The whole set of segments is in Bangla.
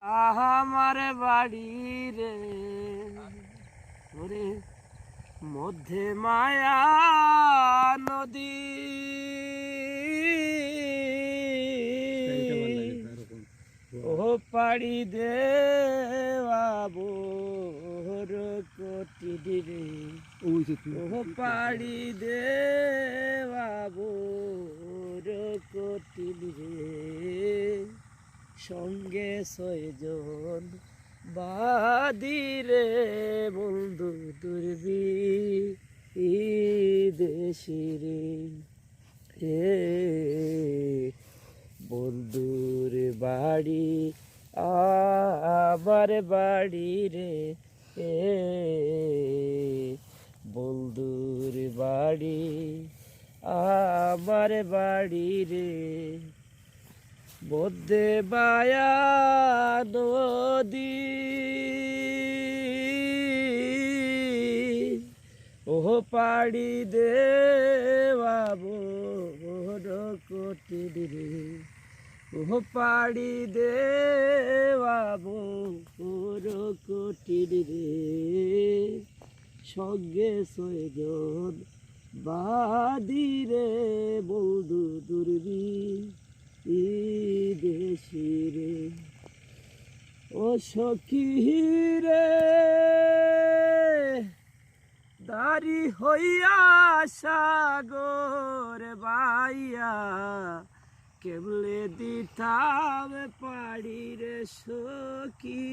আমার বাড়ি রে ওরে মধ্যে মায়া নদী ও পাড়ি দেওয়াবো কোটি রে ও পাড়ি দেওয়াবো কোটি রে সঙ্গে ছয়জন বাদিরে বন্ধু দুর্বি দেশিরে হে বন্ধুর বাড়ি আমার বাড়ি রে এ বন্ধুর বাড়ি আমার বাড়ি রে মধ্যে মায়া নদী ও পাড়ি দেওয়াবো কোটি রে ও পাড়ি দেওয়াবো কোটি রে সঙ্গে ছয়জন বাদিরে বন্ধু দুর্বি দেশিরে ও সখী রে দাড়ি হইয়া সাগর বাইয়া কেবলে দিতাম পাড়ি রে সখী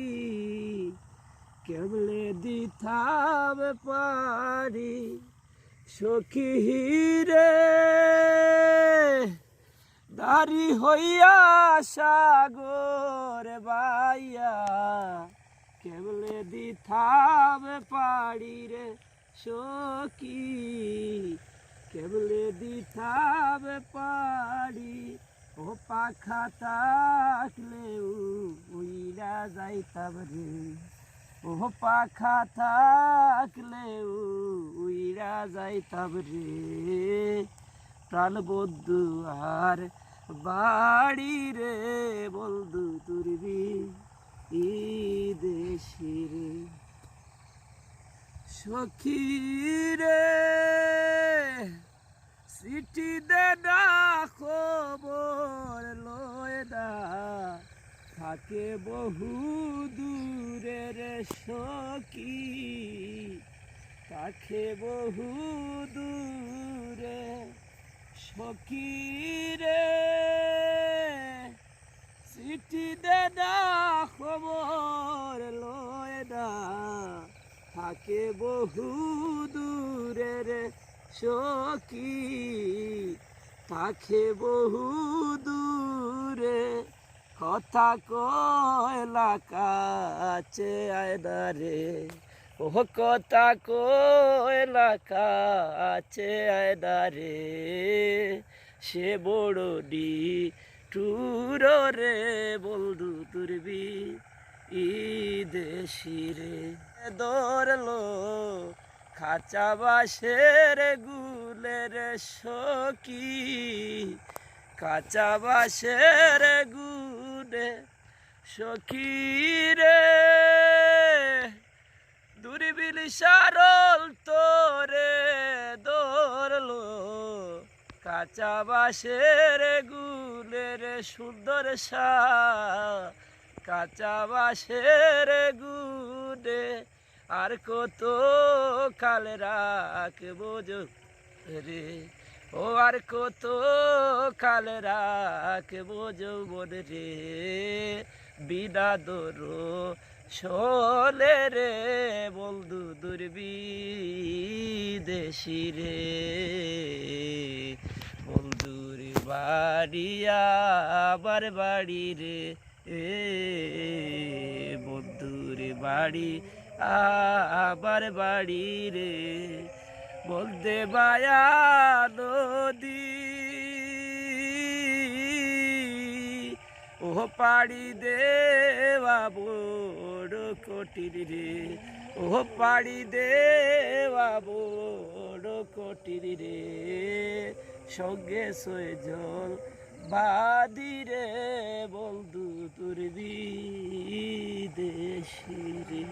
কেবলে দিতাম পাড়ি সখী রে দাড়ি হইয়া সাগর বাইয়া কেবলে দিতাম পাড়ি রে সখী কেবলে দিতাম পাড়ি ও পাখা থাকলে উইরা যাইতাম রে ও পাখা থাকলে উইরা যাইতাম রে প্রাণ বন্ধু আর বাড়ি রে বন্ধু তুরবি দেশি রে সখী রে সিটি দে না খবর লয় না থাকে বহু দূরে রে সখী থাকে বহু দূরে সখী রে চিঠি দে না খবর লয় না থাকে বহু দূরে রে সখী থাকে বহু দূরে কথা কয়লা কাছে আয়না রে ও কথা কয়লা কাছে আয়না রে সে বড় টুর রে বন্ধু তুরবি দেশি রে ধরলো খাঁচা বাসের গুলের সখী কাঁচা বাসের গুলে সখী রে দুর্বিল সারল তোরে ধরলো কাঁচা বাসের গুলের সুন্দর সা কাঁচা বাসের গুলে আর কত কাল রাখবো রে ও আর কত কাল রাখবো যৌবন রে বিনা দোরো শোলে রে বন্ধু দুর্বি দেশি রে বন্ধুর বাড়ি আবার বাড়ি রে এ বন্ধুর বাড়ি আবার বাড়ি রে বলতে মায়া নদী ও পাড়ি দেওয়া বড় কোটি রে ও পাড়ি দেওয়া বড় কোটি রে সঙ্গে ছয়জন বাদি রে বন্ধু তুরবি ফিরে